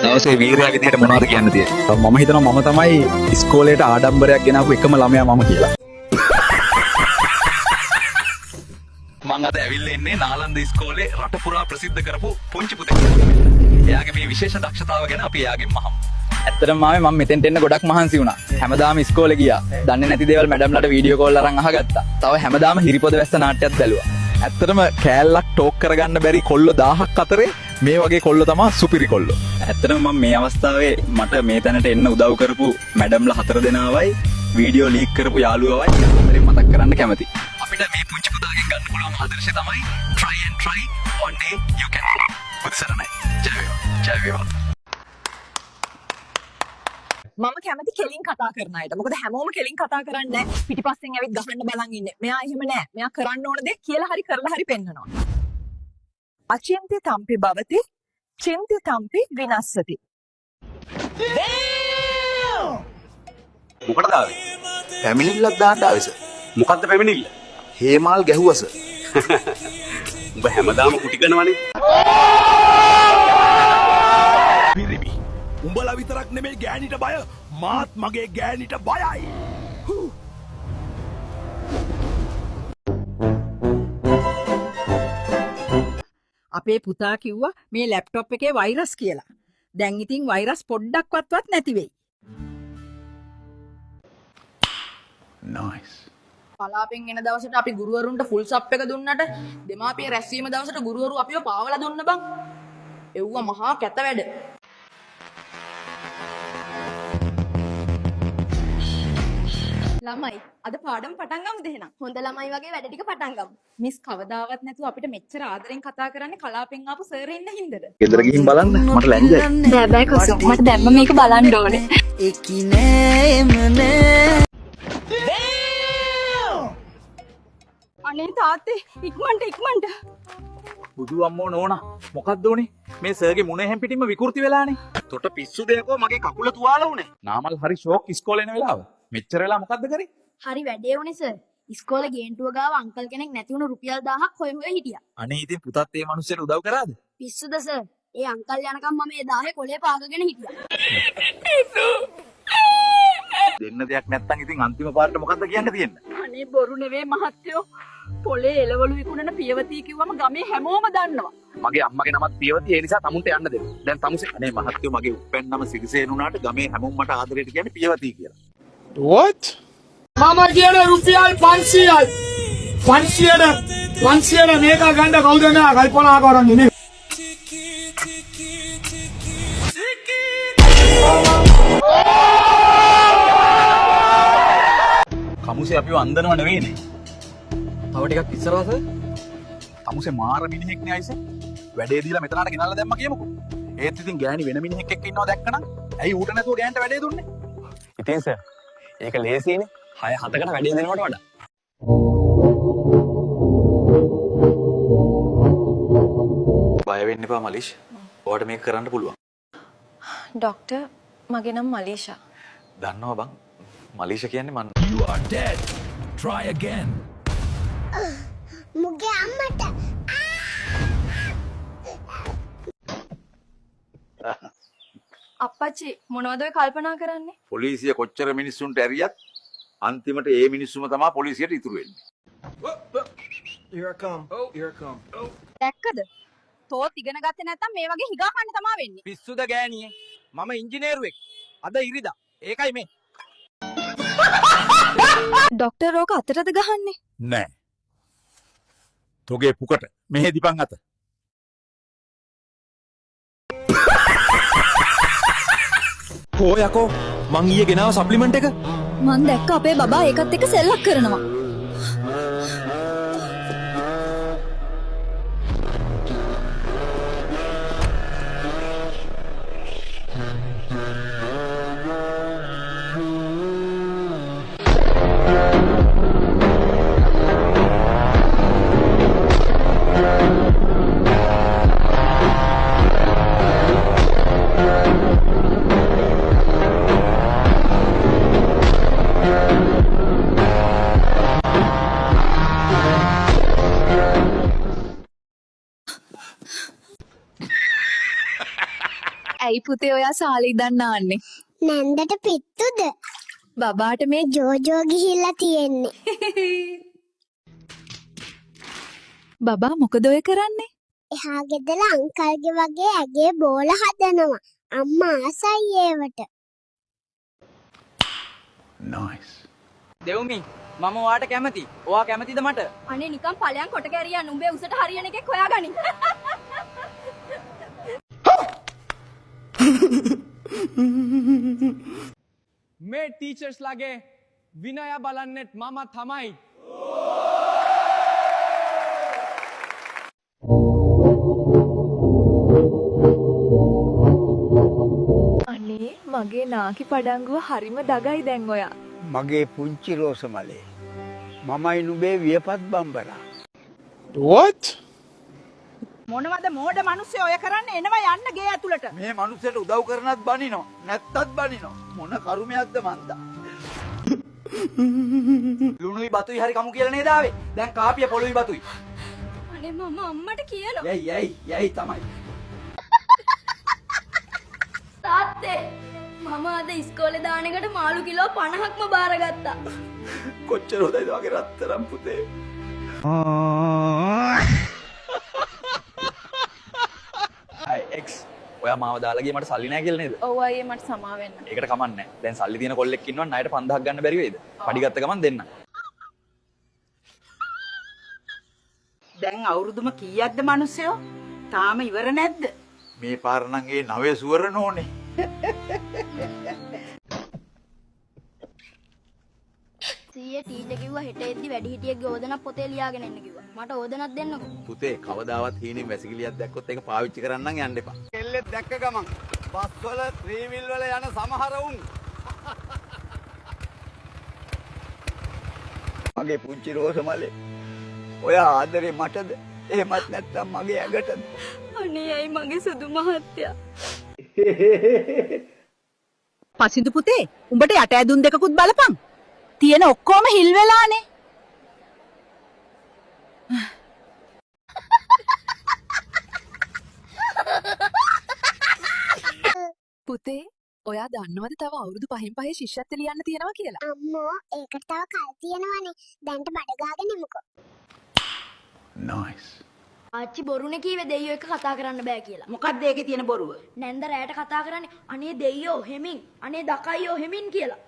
දවසේ වීරයා විදියට මොනවද කියන්න තියෙන්නේ? මම හිතනවා මම තමයි ඉස්කෝලේට ආඩම්බරයක් ගෙනාවු එකම ළමයා මම කියලා. මම අද ඇවිල්ලා ඉන්නේ නාලන්ද ඉස්කෝලේ රට පුරා ප්‍රසිද්ධ කරපු පුංචි පුතෙක්. එයාගේ මේ විශේෂ දක්ෂතාව ගැන අපි එයාගෙන් මහමු. ඇත්තටම මම මෙතෙන්ට එන්න ගොඩක් මහන්සි වුණා. හැමදාම ඉස්කෝලේ ගියා. දන්නේ නැති දේවල් මැඩම්ලට වීඩියෝ කෝල් අරන් අහගත්තා. තව හැමදාම හිරිපොද වැස්ස නාට්‍යයක් බැලුවා. ඇත්තටම කෑල්ලක් ටෝක් කරගන්න බැරි කොල්ල 1000ක් අතරේ මේ වගේ කොල්ල තමයි සුපිරි කොල්ලෝ. ඇත්තටම මම මේ අවස්ථාවේ මට මේ තැනට එන්න උදව් කරපු මැඩම්ලා 4 දෙනාවයි වීඩියෝ ලීක් කරපු යාළුවවයි හතරෙන් මතක් කරන්න කැමතියි. අපිට මේ පුංචි පුතාගෙන් ගන්න පුළුවන් ආදර්ශය තමයි try and try one day you can. පුදුසරණයි. ජය වේවා. මම කැමති කෙලින් කතා කරන අයට. මොකද හැමෝම කෙලින් කතා කරන්නේ නැහැ. පිටිපස්සෙන් ඇවිත් ගහන්න බලන් ඉන්නේ. මෙයා එහෙම නැහැ. මෙයා කරන්න ඕන දේ කියලා හරි කරලා හරි පෙන්නනවා. අචින්ති තම්පි භවති චින්ති තම්පි විනස්සති. මොකටද ආවේ? පැමිණිල්ලක් දාන්න ආවේ සර්. මොකද්ද පැමිණිල්ල? හේමාල් ගැහුවා සර්. ඔබ හැමදාම කුටි කරනවනේ. පිරිමි. උඹලා විතරක් නෙමෙයි ගෑණිට බය. මාත් මගේ ගෑණිට බයයි. අපේ පුතා කිව්වා මේ ලැප්ටොප් එකේ වෛරස් කියලා. දැන් ඉතින් වෛරස් පොඩ්ඩක්වත් නැති වෙයි. නයිස්. කලාපෙන් එන දවසට අපි ගුරුවරුන්ට ෆුල් සප් එක දුන්නට දෙමාපිය රැස්වීම දවසට ගුරුවරු අපිව පාවලා දුන්න බං. එව්ව මහා කැත වැඩ. ළමයි අද පාඩම් පටන් ගමුද එහෙනම්? හොඳ ළමයි වගේ වැඩ ටික පටන් ගමු. මිස් කවදාවත් නැතුව අපිට මෙච්චර ආදරෙන් කතා කරන්නේ කලාපෙන් ආපු සර් ඉන්න හින්දාද? ගෙදර ගිහින් බලන්න මට ලැජ්ජයි. බෑ බෑ කොසු. මට දැම්ම මේක බලන්න ඕනේ. අනේ තාත්තේ ඉක්මනට. බුදු අම්මෝ නෝනා මොකක්ද උනේ? මේ සර්ගේ මුණ හැම් පිටින්ම විකෘති වෙලානේ. තොට පිස්සු දෙයකෝ මගේ කකුල තුවාල වුණේ. නාමල් හරි ෂෝක් ඉස්කෝලේ එන වෙලාව. මෙච්චර වෙලා මොකද්ද කරේ? හරි වැඩේ උනේ සර්. ඉස්කෝලේ ගේන්ටුව ගාව අංකල් කෙනෙක් නැති වුණු රුපියල් 1000ක් හොය හිටියා. අනේ ඉතින් පුතත් ඒ මිනිස්සුන්ට උදව් කරාද? පිස්සුද සර්? ඒ අංකල් යනකම් මම ඒ 1000 කොලේ පාගගෙන හිටියා. දෙන්න දෙයක් නැත්තම් ඉතින් අන්තිම පාරට මොකද්ද කියන්න තියෙන්නේ? අනේ බොරු නෙවෙයි මහත්තයෝ. පොලේ එළවලු විකුණන පියවතිය කිව්වම ගමේ හැමෝම දන්නවා. මගේ අම්මගේ නමත් පියවති ඒ නිසා තමුන්ට යන්න දෙන්න. දැන් තමුසේ අනේ මහත්තයෝ මගේ උප්පැන්නම සිරිසේන උනාට ගමේ හැමෝම මට ආදරයට කියන්නේ පියවති කියලා. What? මම කියන රුපියල් 500යි. 500ට මේක ගන්න කවුද නෑ කල්පනා කරන්නේ නේ. කමුසේ අපිව අන්දනව නෙවෙයිනේ. තව ටිකක් ඉස්සරහට. කමුසේ මාර මිනිහෙක් නේ අයිසේ. වැඩේ දීලා මෙතනට ගෙනල්ලා දැම්මා කියමුකෝ. ඒත් ඉතින් ගෑණි වෙන මිනිහෙක් එක්ක ඉන්නවා දැක්කනම් ඇයි ඌට නැතුව ගෑණට වැඩේ දුන්නේ? ඉතින් සර් ඒක ලේසියිනේ. 6-7කට වැඩි දෙනවට වඩා. බය වෙන්න එපා මලිෂ්. ඔයාලට මේක කරන්න පුළුවන්. ඩොක්ටර් මගේ නම මලීෂා. දන්නවා බං. මලිෂා කියන්නේ මන්. You are dead. Try again. මුගේ අම්මට අප්පච්චි මොනවද ඔය කල්පනා කරන්නේ? පොලිසිය කොච්චර මිනිස්සුන්ට ඇරියත් අන්තිමට ඒ මිනිස්සුම තමයි පොලිසියට ඉතුරු වෙන්නේ. දැක්කද? තෝත් ඉගෙන ගත්තේ නැත්තම් මේ වගේ හිගා කන්න තමයි වෙන්නේ. පිස්සුද ගෑණියේ? මම ඉංජිනේරුවෙක්. අද ඉරිදා. ඒකයි මේ. ડોක්ටර් ඕක අතටද ගහන්නේ? නෑ. තොගේ පුකට මෙහෙ දිපන් අත. කෝ යකෝ මං ඊයේ ගෙනාව සප්ලිමන්ට් එක මං දැක්ක අපේ බබා ඒකත් එක්ක සෙල්ලක් කරනවා. පුතේ ඔයා සාලි ඉදන් නාන්නේ? නැන්දට පිත්තුද? බබාට මේ ජෝජෝ ගිහිල්ලා තියෙන්නේ. බබා මොකද ඔය කරන්නේ? එහා ගෙදර අංකල්ගේ වගේ ඇගේ බෝල හදනවා. අම්මා ආසයි ඒවට. nice. දෙව්මි මම ඔයාට කැමති. ඔයා කැමතිද මට? අනේ නිකන් ඵලයන් කොට කැරියන් උඹේ උසට හරියන එකෙක් හොයාගනි. මේ ටීචර්ස් ලගේ විනය බලන්නෙත් මම තමයි. අනේ මගේ නාකි පඩංගුව හරිම දගයි දැන් ඔයා. මගේ පුංචි රෝසමලේ මමයි නුඹේ වියපත් බම්බරා. What? මොනවද මෝඩ මිනිස්සු ඔය කරන්නේ එනවා යන්න ගේ ඇතුළට. මේ මනුස්සයට උදව් කරනත් බනිනෝ නැත්තත් බනිනෝ මොන කරුමයක්ද මන්දා. ලුණුයි බතුයි හරි කමු කියලා නේද ආවේ? දැන් කාපිය පොළොයි බතුයි. අනේ මම අම්මට කියනවා. යයි තමයි. තාත්තේ මම අද ඉස්කෝලේ දාන එකට මාළු කිලෝ 50ක්ම බාරගත්තා. කොච්චර හොඳයිද වගේ රත්තරන් පුතේ. එක්ස් ඔයා මාව දාලා ගියේ මට සල්ලි නැහැ කියලා නේද? ඔව් අයියේ මට සමා වෙන්න. ඒකට කමන්නේ නැහැ. දැන් සල්ලි තියෙන කොල්ලෙක් ඉන්නවා ණයට 5000ක් ගන්න බැරි වෙයිද? පඩි ගත්ත ගමන් දෙන්න. දැන් අවුරුදුම කීයක්ද මිනිස්සයෝ? තාම ඉවර නැද්ද? මේ පාර නම් ඒ නවයේ සුවරන ඕනේ. සීයේ ටීචර් කිව්වා හෙට එද්දි වැඩිහිටියෙක්ගේ ඕදනක් පොතේ ලියාගෙන එන්න කිව්වා. මට ඕදනක් දෙන්නකෝ. පුතේ කවදාවත් හීනෙන් වැසිකිලියක් දැක්කොත් ඒක පාවිච්චි කරන්න යන්න එපා. කෙල්ලෙක් දැක්ක ගමන් බස් වල ත්‍රිවිල් වල යන සමහර උන් මගේ පුංචි රෝසමලේ ඔය ආදරේ මටද එහෙමත් නැත්නම් මගේ ඇඟටද? අනේ ඇයි මගේ සුදු මහත්තයා. පසින්දු පුතේ උඹට යට ඇදුම් දෙකකුත් බලපන්. තියෙන ඔක්කොම හිල් වෙලානේ. පුතේ ඔයා දන්නවද තව අවුරුදු 5න් 5 ශිෂ්‍යත්ව ලියන්න තියෙනවා කියලා? අම්මෝ ඒකට තව කල් තියෙනවනේ. දැන්ට බඩ ගාගෙන එමුකෝ. nice. ආච්චි බොරුනේ කීවේ දෙයියෝ එක කතා කරන්න බෑ කියලා. මොකක්ද ඒකේ තියෙන බොරුව? නැන්ද රැයට කතා කරන්නේ අනේ දෙයියෝ හෙමින් අනේ දකයියෝ හෙමින් කියලා.